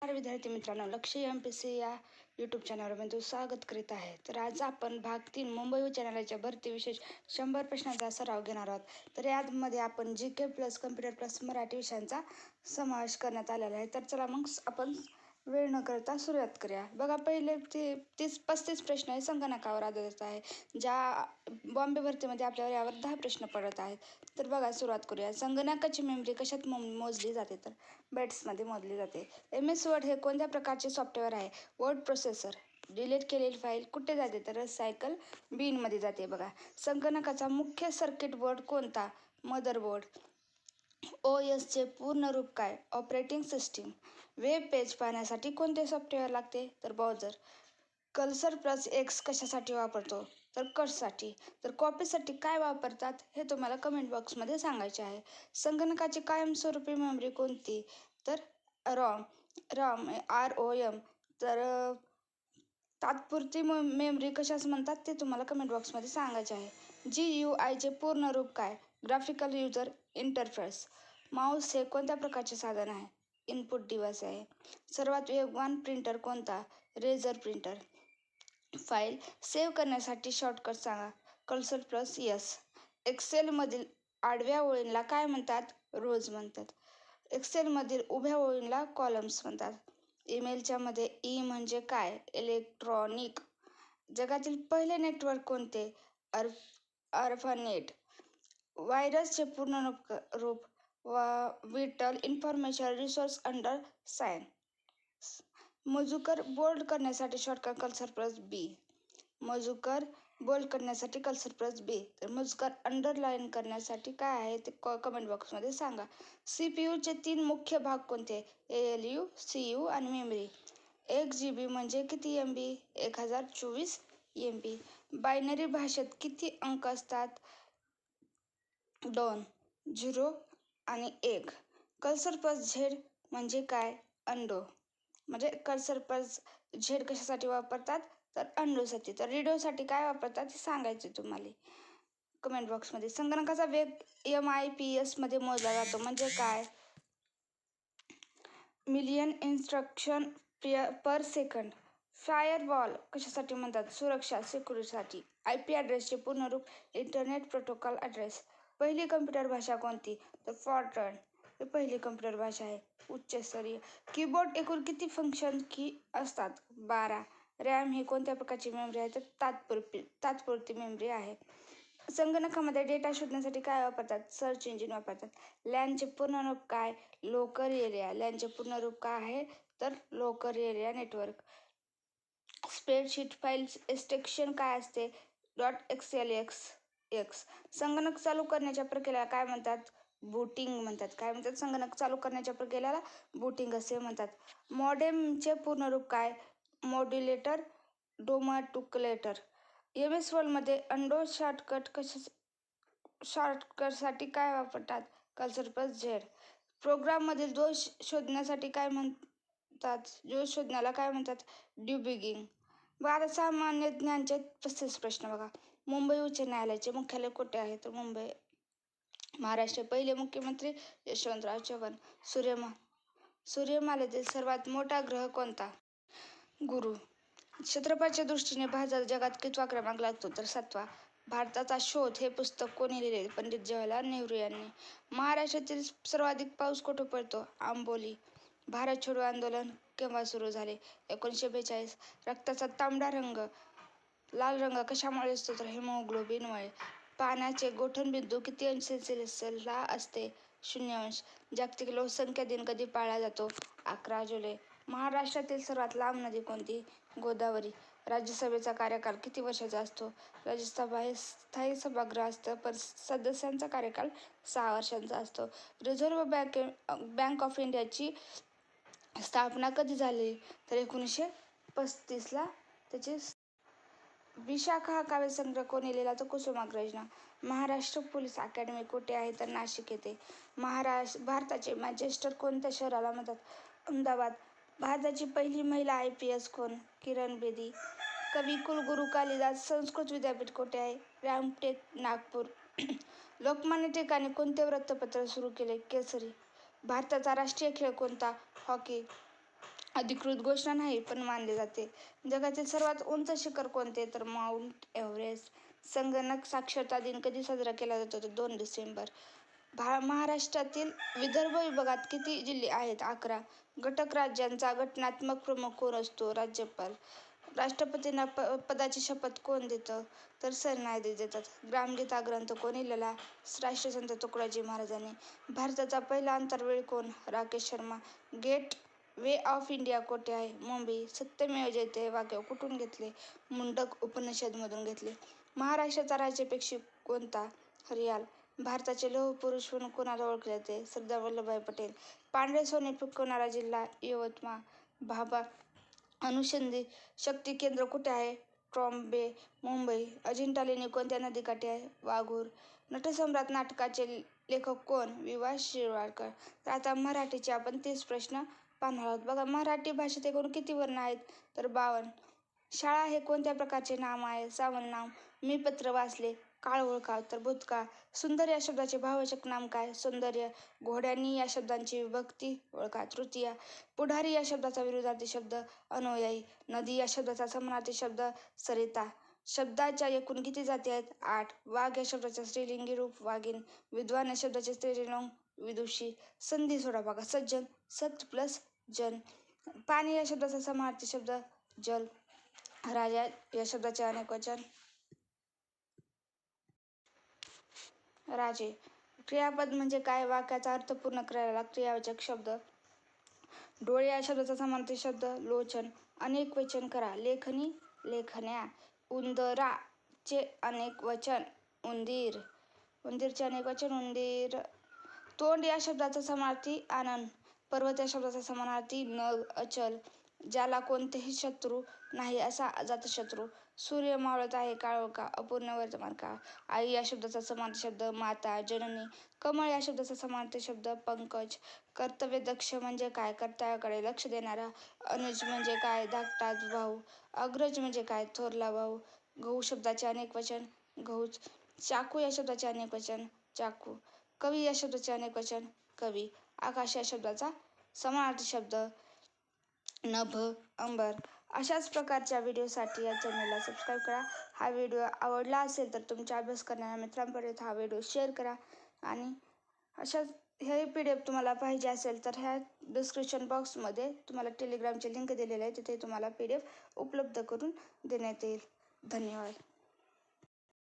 नमस्कार विद्यार्थी मित्रांनो, लक्ष MPC या यूट्यूब चॅनलमध्ये स्वागत करीत आहे. तर आज आपण भाग 3 मुंबई उच्च न्यायालयाच्या भरती विशेष 100 प्रश्नांचा सराव घेणार आहोत. तर यामध्ये आपण GK plus computer plus Marathi विषयांचा समावेश करण्यात आलेला आहे. तर चला मग आपण वेळ न करता सुरुवात करूया. बघा, पहिले 35 प्रश्न हे संगणकावर आधारित आहे. ज्या बॉम्बे भरतीमध्ये आपल्याला यावर 10 प्रश्न पडत आहेत. तर बघा, सुरुवात करूया. संगणकाची मेमरी कशात मोजली जाते? तर बाइट्समध्ये मोजली जाते. MS वर्ड हे कोणत्या प्रकारचे सॉफ्टवेअर आहे? Word processor. डिलीट केलेली फाईल कुठे जाते? तर सायकल बिनमध्ये जाते. बघा, संगणकाचा मुख्य सर्किट बोर्ड कोणता? मदरबोर्ड. OSचे पूर्ण रूप काय? Operating system. वेब पेज पाहण्यासाठी कोणते सॉफ्टवेअर लागते? तर ब्राउझर. कर्सर प्लस एक्स कशासाठी वापरतो? तर कटसाठी. तर कॉपीसाठी काय वापरतात हे तुम्हाला कमेंट बॉक्समध्ये सांगायचे आहे. संगणकाची कायमस्वरूपी मेमरी कोणती? तर रॉम. ROM. तर तात्पुरती मेमरी कशास म्हणतात ते तुम्हाला कमेंट बॉक्समध्ये सांगायचे आहे. GUIचे पूर्ण रूप काय? Graphical user interface. माऊस हे कोणत्या प्रकारचे साधन आहे? इनपुट डिव्हाइस आहे. सर्वात वेगवान प्रिंटर कोणता? Razor printer. फाईल सेव्ह करण्यासाठी शॉर्टकट सांगा. Cursor plus S. एक्सेलमधील आडव्या ओळींना काय म्हणतात? रोज म्हणतात. एक्सेलमधील उभ्या ओळींना कॉलम्स म्हणतात. ईमेलच्या मध्ये ई म्हणजे काय? इलेक्ट्रॉनिक. जगातील पहिले नेटवर्क कोणते? ARPANET. व्हायरसचे पूर्ण रूप vital information resource under science. मजूकर बोल्ड करण्यासाठी शॉर्टकट कर्सर प्लस B. मजूकर बोल्ड करण्यासाठी कर्सर प्लस B. तर मजूकर अंडरलाईन करण्यासाठी काय आहे ते कमेंट बॉक्समध्ये सांगा. CPUचे 3 मुख्य भाग कोणते? ALU, CU आणि मेमरी. 1 GB म्हणजे किती MB? 1024 MB. बायनरी भाषेत किती अंक असतात? 2, 0 आणि 1. कर्सर प्लस Z म्हणजे काय? अंडो. म्हणजे कर्सर प्लस Z कशासाठी वापरतात? तर अंडोसाठी. तर रेडिओसाठी काय वापरतात हे सांगायचे तुम्हाला कमेंट बॉक्समध्ये. संगणकाचा वेग MIPS मध्ये मोजला जातो म्हणजे काय? मिलियन इन्स्ट्रक्शन पर सेकंड. फायरवॉल कशासाठी म्हणतात? सुरक्षा, सिक्युरिटीसाठी. IP ॲड्रेसचे पूर्ण रूप इंटरनेट प्रोटोकॉल ॲड्रेस. पहिली कम्प्युटर भाषा कोणती? तर फॉरट्रन ही पहिली कम्प्युटर भाषा आहे, उच्चस्तरीय. कीबोर्ड एकूण किती फंक्शन की असतात? 12. रॅम ही कोणत्या प्रकारची मेमरी आहे? तर तात्पुरती मेमरी आहे. संगणकामध्ये डेटा शोधण्यासाठी काय वापरतात? सर्च इंजिन वापरतात. लॅनचे पूर्ण रूप काय? Local area. लॅनचे पूर्ण रूप काय आहे? तर local area network. Spreadsheet file extension काय असते? .xlsx. संगणक चालू करण्याच्या प्रक्रियेला काय म्हणतात? बूटिंग म्हणतात. काय म्हणतात? संगणक चालू करण्याच्या प्रक्रियेला बूटिंग असे म्हणतात. मॉडेमचे पूर्ण रूप काय? मॉड्युलेटर, डेमोडुप्लिकेटर. MS वर्डमध्ये अंडो शॉर्टकटसाठी काय वापरतात? Cursor plus Z. प्रोग्राममधील दोष शोधण्यासाठी काय म्हणतात? दोष शोधण्याला काय म्हणतात? डिबगिंग. आता सामान्य ज्ञानचे 35 प्रश्न बघा. मुंबई उच्च न्यायालयाचे मुख्यालय कुठे आहे? तर मुंबई. महाराष्ट्र पहिले मुख्यमंत्री यशवंतराव चव्हाण. सूर्यमालेतील सर्वात मोठा ग्रह कोणता? गुरु. क्षेत्रफळाच्या दृष्टीने भारतात जगात कितवा क्रमांक लागतो? तर 7वा. भारताचा शोध हे पुस्तक कोणी लिहिले? पंडित जवाहरलाल नेहरू यांनी. महाराष्ट्रातील सर्वाधिक पाऊस कुठे पडतो? आंबोली. भारत छोडो आंदोलन केव्हा सुरू झाले? 1942. रक्ताचा तांबडा रंग, लाल रंग कशामुळे असतो? तर हिमोग्लोबिनमुळे. पाण्याचे गोठणबिंदू किती अंश सेल्सिअसला असते? 0 अंश. जागतिक लोकसंख्या दिन कधी पाळला जातो? 11 जुलै. महाराष्ट्रातील सर्वात लांब नदी कोणती? गोदावरी. राज्यसभेचा कार्यकाल किती वर्षाचा असतो? राज्यसभा हे स्थायी सभागृह असतं, पण सदस्यांचा कार्यकाल 6 वर्षांचा असतो. रिझर्व्ह बँक ऑफ इंडियाची स्थापना कधी झाली? तर 1935ला त्याची. विशाखा हा काव्यसंग्रह कोणी लिहिला? तर कुसुमाग्रजनं. महाराष्ट्र पोलीस अकॅडमी कुठे आहे? तर नाशिक येथे. भारताचे मँचेस्टर कोणत्या शहराला म्हणतात? अहमदाबाद. भारताची पहिली महिला IPS कोण? किरण बेदी. कवी कुलगुरू कालिदास संस्कृत विद्यापीठ कुठे आहे? रामटेक, नागपूर. लोकमान्य टिळकांनी कोणते वृत्तपत्र सुरू केले? केसरी. भारताचा राष्ट्रीय खेळ कोणता? हॉकी. अधिकृत घोषणा नाही पण मानले जाते. जगातील सर्वात उंच शिखर कोणते? तर माउंट एव्हरेस्ट. संगणक साक्षरता दिन कधी साजरा केला जातो? तर 2 डिसेंबर. महाराष्ट्रातील विदर्भ विभागात किती जिल्हे आहेत? 11. घटक राज्यांचा घटनात्मक प्रमुख कोण असतो? राज्यपाल. राष्ट्रपतींना पदाची शपथ कोण देतं? तर सरन्यायाधीश देतात. ग्रामगीता हा ग्रंथ कोणी लिहिला? राष्ट्रसंत तुकडोजी महाराजांनी. भारताचा पहिला आंतरवेळी कोण? Rakesh Sharma. Gateway of India कोठे आहे? मुंबई. सत्यमेव जयते हे वाक्य कुठून घेतले? मुंडक उपनिषदमधून घेतले. महाराष्ट्राचा राज्यपक्षी कोणता? हरियाल. भारताचे लोह पुरुष म्हणून कोणाला ओळखले जाते? सरदार वल्लभभाई पटेल. पांढरे सोने पिकवणारा जिल्हा? यवतमाळ. भाभा अणुशक्ती शक्ती केंद्र कुठे आहे? ट्रॉम्बे, मुंबई. अजिंठा लेणी कोणत्या नदीकाठी आहे? वाघूर. नटसम्राट नाटकाचे लेखक कोण? वि. वा. शिरवाडकर. तर आता मराठीचे आपण 30 प्रश्न पाहणार आहोत. बघा, मराठी भाषेत एकूण किती वर्ण आहेत? तर 52. शाळा हे कोणत्या प्रकारचे नाम आहे? सामान्य नाम. मी पत्र वाचले. काळ ओळखा. तर भूतकाळ. सुंदर या शब्दाचे भाववाचक नाम काय? सौंदर्य. घोड्यांनी या शब्दांची विभक्ती ओळखा. तृतीया. पुढारी या शब्दाचा विरुद्धार्थी शब्द? अनुयायी. नदी या शब्दाचा समानार्थी शब्द? सरिता. शब्दाच्या एकूण किती जाती आहेत? 8. वाघ या शब्दाचे स्त्रीलिंगी रूप? वाघीण. विद्वान या शब्दाचे स्त्रीलिंग? विदुषी. संधी सोडा बघा. सज्जन. सत प्लस जन. पाणी या शब्दाचा समानार्थी शब्द? जल. राजा या शब्दाचे अनेक वचन? राजे. क्रियापद म्हणजे काय? वाक्याचा अर्थ पूर्ण करायला क्रियावाचक शब्द. डोळे या शब्दाचा समानार्थी शब्द? लोचन. अनेक वचन करा. लेखनी, लेखण्या. उंदराचे अनेक वचन? उंदीर. उंदीरचे अनेक वचन? उंदीर. तोंड या शब्दाचा समानार्थी? आनंद. पर्वत या शब्दाचा समानार्थी? नग, अचल. ज्याला कोणतेही शत्रू नाही असा अजातशत्रू. सूर्य मावळत आहे. काळ ओळखा. अपूर्ण वर्तमान काळ. आई या शब्दाचा समानार्थी शब्द? माता, जननी. कमळ या शब्दाचा समानार्थी शब्द? पंकज. कर्तव्यदक्ष म्हणजे काय? कर्तव्याकडे लक्ष देणारा. अनुज म्हणजे काय? धाकटा भाऊ. अग्रज म्हणजे काय? थोरला भाऊ. गहू शब्दाचे अनेक वचन? गहूच. चाकू या शब्दाचे अनेक वचन? चाकू. कवी या शब्दाचे अनेक वचन? कवी. आकाश या शब्दाचा समानार्थी शब्द? नभ, अंबर. अशाच प्रकारच्या व्हिडिओसाठी या चॅनलला सबस्क्राईब करा. हा व्हिडिओ आवडला असेल तर तुमच्या अभ्यास करणाऱ्या मित्रांपर्यंत हा व्हिडिओ शेअर करा. आणि अशाच हे PDF तुम्हाला पाहिजे असेल तर ह्या डिस्क्रिप्शन बॉक्समध्ये तुम्हाला टेलिग्रामची लिंक दिलेली आहे. तिथे तुम्हाला PDF उपलब्ध करून देण्यात येईल. धन्यवाद.